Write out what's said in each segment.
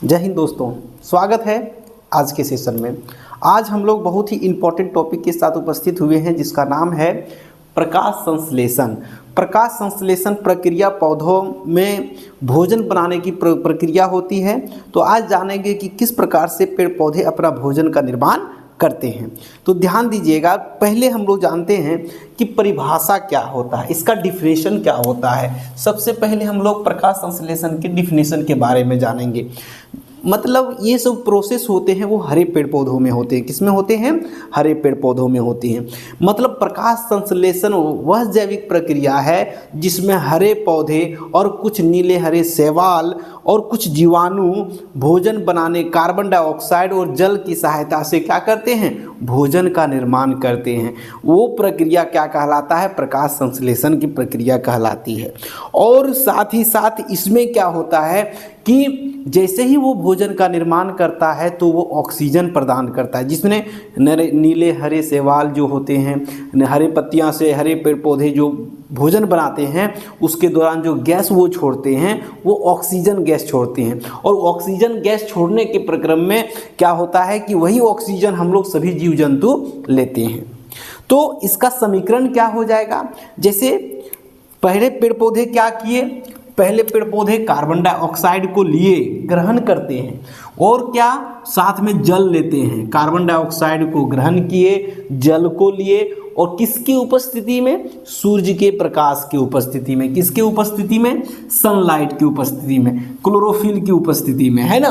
जय हिंद दोस्तों, स्वागत है आज के सेशन में। आज हम लोग बहुत ही इम्पोर्टेंट टॉपिक के साथ उपस्थित हुए हैं जिसका नाम है प्रकाश संश्लेषण। प्रकाश संश्लेषण प्रक्रिया पौधों में भोजन बनाने की प्रक्रिया होती है। तो आज जानेंगे कि किस प्रकार से पेड़ पौधे अपना भोजन का निर्माण करते हैं। तो ध्यान दीजिएगा, पहले हम लोग जानते हैं कि परिभाषा क्या होता है, इसका डिफिनेशन क्या होता है। सबसे पहले हम लोग प्रकाश संश्लेषण के डिफिनेशन के बारे में जानेंगे। मतलब ये सब प्रोसेस होते हैं वो हरे पेड़ पौधों में होते हैं। किसमें होते हैं? हरे पेड़ पौधों में होती हैं। मतलब प्रकाश संश्लेषण वह जैविक प्रक्रिया है जिसमें हरे पौधे और कुछ नीले हरे शैवाल और कुछ जीवाणु भोजन बनाने कार्बन डाइऑक्साइड और जल की सहायता से क्या करते हैं? भोजन का निर्माण करते हैं। वो प्रक्रिया क्या कहलाता है? प्रकाश संश्लेषण की प्रक्रिया कहलाती है। और साथ ही साथ इसमें क्या होता है कि जैसे ही वो भोजन का निर्माण करता है तो वो ऑक्सीजन प्रदान करता है, जिसमें नीले हरे शैवाल जो होते हैं, हरे पत्तियां से हरे पेड़ पौधे जो भोजन बनाते हैं उसके दौरान जो गैस वो छोड़ते हैं वो ऑक्सीजन गैस छोड़ते हैं। और ऑक्सीजन गैस छोड़ने के प्रक्रम में क्या होता है कि वही ऑक्सीजन हम लोग सभी जीव जंतु लेते हैं। तो इसका समीकरण क्या हो जाएगा? जैसे पहले पेड़ पौधे क्या किए? पहले पेड़ पौधे कार्बन डाइऑक्साइड को लिए ग्रहण करते हैं और क्या साथ में जल लेते हैं। कार्बन डाइऑक्साइड को ग्रहण किए, जल को लिए और किसकी उपस्थिति में? सूर्य के प्रकाश की उपस्थिति में। किसकी उपस्थिति में? सनलाइट की उपस्थिति में, क्लोरोफिल की उपस्थिति में, है ना।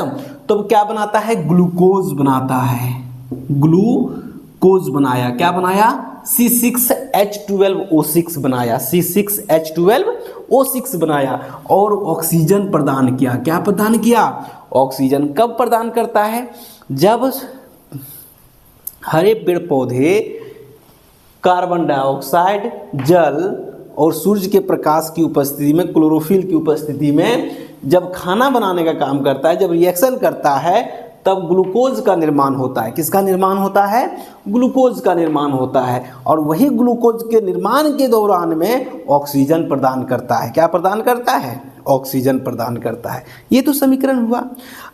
तो क्या बनाता है? ग्लूकोज बनाता है। ग्लूकोज बनाया, क्या बनाया? C6H12O6 बनाया, C6H12O6 बनाया और ऑक्सीजन प्रदान किया। क्या प्रदान किया? ऑक्सीजन कब प्रदान करता है? जब हरे पेड़ पौधे कार्बन डाइऑक्साइड, जल और सूर्य के प्रकाश की उपस्थिति में, क्लोरोफिल की उपस्थिति में जब खाना बनाने का काम करता है, जब रिएक्शन करता है, तब ग्लूकोज का निर्माण होता है। किसका निर्माण होता है? ग्लूकोज का निर्माण होता है। और वही ग्लूकोज के निर्माण के दौरान में ऑक्सीजन प्रदान करता है। क्या प्रदान करता है? ऑक्सीजन प्रदान करता है। ये तो समीकरण हुआ।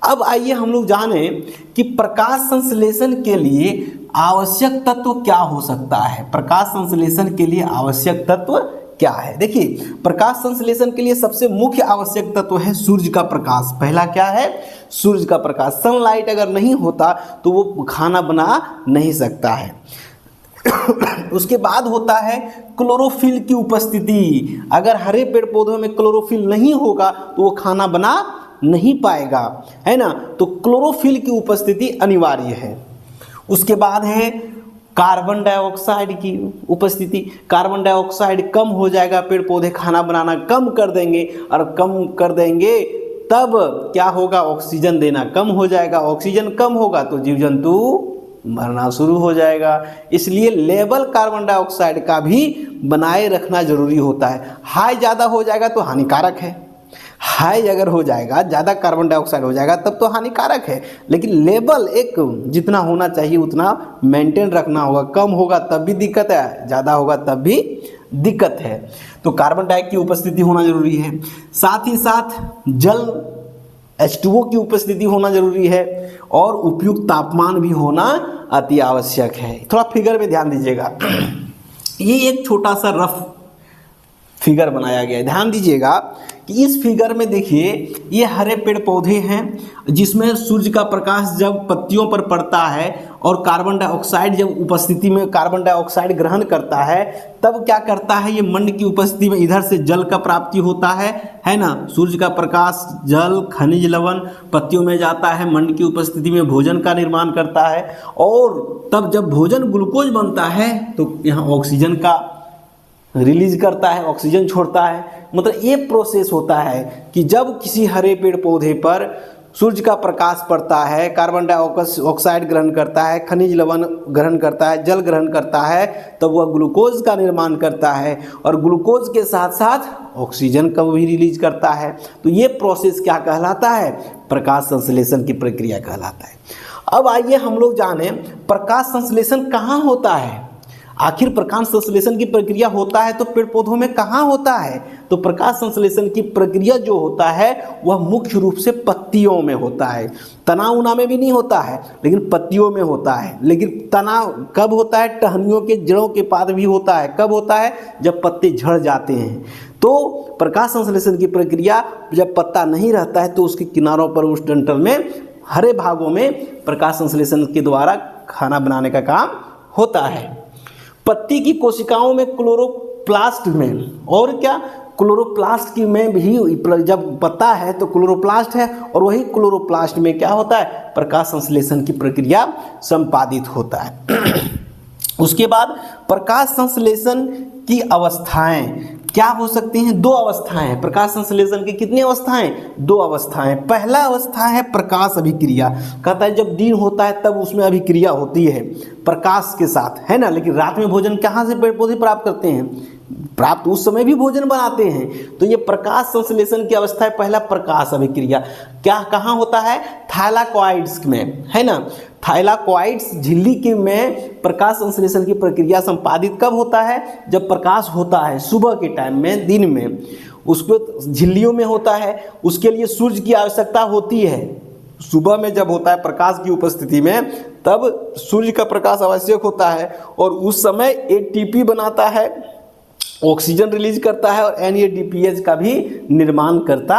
अब आइए हम लोग जाने कि प्रकाश संश्लेषण के लिए आवश्यक तत्व क्या हो सकता है। प्रकाश संश्लेषण के लिए आवश्यक तत्व क्या है? देखिए, प्रकाश संश्लेषण के लिए सबसे मुख्य आवश्यक तत्व है सूर्य का प्रकाश। पहला क्या है? सूर्य का प्रकाश। सनलाइट अगर नहीं होता तो वो खाना बना नहीं सकता है। उसके बाद होता है क्लोरोफिल की उपस्थिति। अगर हरे पेड़ पौधों में क्लोरोफिल नहीं होगा तो वो खाना बना नहीं पाएगा, है ना। तो क्लोरोफिल की उपस्थिति अनिवार्य है। उसके बाद है कार्बन डाइऑक्साइड की उपस्थिति। कार्बन डाइऑक्साइड कम हो जाएगा, पेड़ पौधे खाना बनाना कम कर देंगे और कम कर देंगे तब क्या होगा? ऑक्सीजन देना कम हो जाएगा। ऑक्सीजन कम होगा तो जीव जंतु मरना शुरू हो जाएगा। इसलिए लेवल कार्बन डाइऑक्साइड का भी बनाए रखना जरूरी होता है। हाई ज़्यादा हो जाएगा तो हानिकारक है। हाई अगर हो जाएगा, ज़्यादा कार्बन डाइऑक्साइड हो जाएगा तब तो हानिकारक है। लेकिन लेवल एक जितना होना चाहिए उतना मेंटेन रखना होगा। कम होगा तब भी दिक्कत है, ज़्यादा होगा तब भी दिक्कत है। तो कार्बन डाइऑक्साइड की उपस्थिति होना जरूरी है। साथ ही साथ जल H2O की उपस्थिति होना जरूरी है और उपयुक्त तापमान भी होना अति आवश्यक है। थोड़ा फिगर में ध्यान दीजिएगा। ये एक छोटा सा रफ फिगर बनाया गया है, ध्यान दीजिएगा कि इस फिगर में देखिए ये हरे पेड़ पौधे हैं जिसमें सूर्य का प्रकाश जब पत्तियों पर पड़ता है और कार्बन डाइऑक्साइड जब उपस्थिति में कार्बन डाइऑक्साइड ग्रहण करता है तब क्या करता है? ये मंड की उपस्थिति में इधर से जल का प्राप्ति होता है ना। सूर्य का प्रकाश, जल, खनिज लवण पत्तियों में जाता है, मंड की उपस्थिति में भोजन का निर्माण करता है और तब जब भोजन ग्लूकोज बनता है तो यहाँ ऑक्सीजन का रिलीज करता है, ऑक्सीजन छोड़ता है। मतलब ये प्रोसेस होता है कि जब किसी हरे पेड़ पौधे पर सूर्य का प्रकाश पड़ता है, कार्बन डाइऑक्साइड ग्रहण करता है, खनिज लवण ग्रहण करता है, जल ग्रहण करता है, तब वह ग्लूकोज का निर्माण करता है और ग्लूकोज के साथ साथ ऑक्सीजन का भी रिलीज करता है। तो ये प्रोसेस क्या कहलाता है? प्रकाश संश्लेषण की प्रक्रिया कहलाता है। अब आइए हम लोग जाने प्रकाश संश्लेषण कहाँ होता है। आखिर प्रकाश संश्लेषण की प्रक्रिया होता है तो पेड़ पौधों में कहाँ होता है? तो प्रकाश संश्लेषण की प्रक्रिया जो होता है वह मुख्य रूप से पत्तियों में होता है। तना उना में भी नहीं होता है, लेकिन पत्तियों में होता है। लेकिन तना कब होता है? टहनियों के जड़ों के पास भी होता है। कब होता है? जब पत्ते झड़ जाते हैं। तो प्रकाश संश्लेषण की प्रक्रिया जब पत्ता नहीं रहता है तो उसके किनारों पर, उस डंठल में, हरे भागों में प्रकाश संश्लेषण के द्वारा खाना बनाने का काम होता है। पत्ती की कोशिकाओं में क्लोरोप्लास्ट में, और क्या, क्लोरोप्लास्ट की में भी जब पत्ता है तो क्लोरोप्लास्ट है, और वही क्लोरोप्लास्ट में क्या होता है? प्रकाश संश्लेषण की प्रक्रिया संपादित होता है। उसके बाद प्रकाश संश्लेषण की अवस्थाएं क्या हो सकती हैं? 2 अवस्थाएं हैं। प्रकाश संश्लेषण की कितनी अवस्थाएं? 2 अवस्थाएं। पहला अवस्था है प्रकाश अभिक्रिया। कहता है जब दिन होता है तब उसमें अभिक्रिया होती है प्रकाश के साथ, है ना। लेकिन रात में भोजन कहाँ से पेड़ पौधे प्राप्त करते हैं? प्राप्त उस समय भी भोजन बनाते हैं। तो ये प्रकाश संश्लेषण की अवस्था है। पहला प्रकाश अभिक्रिया क्या कहाँ होता है? थाइलाकॉइड्स में, है ना। थाइलाकॉइड्स झिल्ली के में प्रकाश संश्लेषण की प्रक्रिया संपादित कब होता है? जब प्रकाश होता है सुबह के टाइम में, दिन में, उसको झिल्लियों में होता है। उसके लिए सूर्य की आवश्यकता होती है। सुबह में जब होता है प्रकाश की उपस्थिति में, तब सूर्य का प्रकाश आवश्यक होता है, और उस समय एटीपी बनाता है, ऑक्सीजन रिलीज करता है, और NADPH का भी निर्माण करता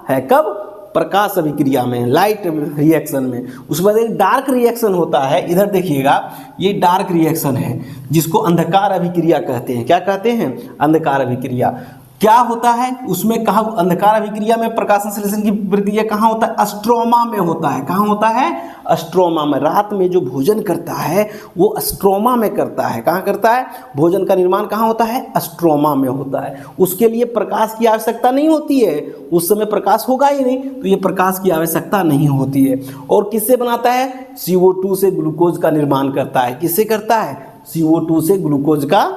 है। कब? प्रकाश अभिक्रिया में, लाइट रिएक्शन में। उसके बाद एक डार्क रिएक्शन होता है। इधर देखिएगा, ये डार्क रिएक्शन है जिसको अंधकार अभिक्रिया कहते हैं। क्या कहते हैं? अंधकार अभिक्रिया। क्या होता है उसमें? कहाँ अंधकार अभिक्रिया में प्रकाश संश्लेषण की प्रक्रिया कहाँ होता है? स्ट्रोमा में होता है। कहाँ होता है? स्ट्रोमा में। रात में जो भोजन करता है वो स्ट्रोमा में करता है। कहाँ करता है? भोजन का निर्माण कहाँ होता है? स्ट्रोमा में होता है। उसके लिए प्रकाश की आवश्यकता नहीं होती है, उस समय प्रकाश होगा ही नहीं, तो ये प्रकाश की आवश्यकता नहीं होती है। और किससे बनाता है? CO2 से ग्लूकोज का निर्माण करता है। किससे करता है? CO2 से ग्लूकोज का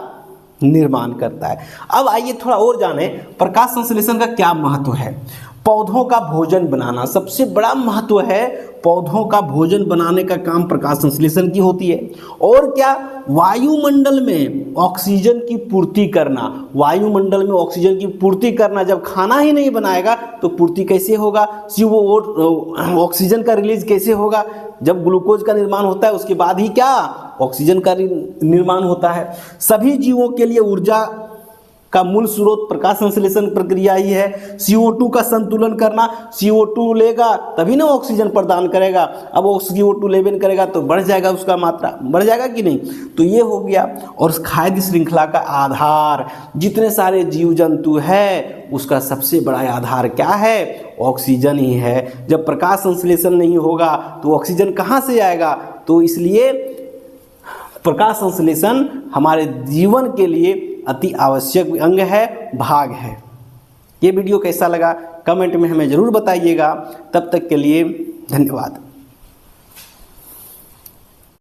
निर्माण करता है। अब आइए थोड़ा और जाने प्रकाश संश्लेषण का क्या महत्व है। पौधों का भोजन बनाना सबसे बड़ा महत्व है। पौधों का भोजन बनाने का काम प्रकाश संश्लेषण की होती है। और क्या? वायुमंडल में ऑक्सीजन की पूर्ति करना। वायुमंडल में ऑक्सीजन की पूर्ति करना। जब खाना ही नहीं बनाएगा तो पूर्ति कैसे होगा? ऑक्सीजन का रिलीज कैसे होगा? जब ग्लूकोज का निर्माण होता है उसके बाद ही क्या? ऑक्सीजन का निर्माण होता है। सभी जीवों के लिए ऊर्जा का मूल स्रोत प्रकाश संश्लेषण प्रक्रिया ही है। CO2 का संतुलन करना। CO2 लेगा तभी ना ऑक्सीजन प्रदान करेगा। अब वो CO2 लेबन करेगा तो बढ़ जाएगा, उसका मात्रा बढ़ जाएगा कि नहीं। तो ये हो गया। और खाद्य श्रृंखला का आधार, जितने सारे जीव जंतु है उसका सबसे बड़ा आधार क्या है? ऑक्सीजन ही है। जब प्रकाश संश्लेषण नहीं होगा तो ऑक्सीजन कहाँ से आएगा? तो इसलिए प्रकाश संश्लेषण हमारे जीवन के लिए अति आवश्यक अंग है, भाग है। ये वीडियो कैसा लगा कमेंट में हमें ज़रूर बताइएगा। तब तक के लिए धन्यवाद।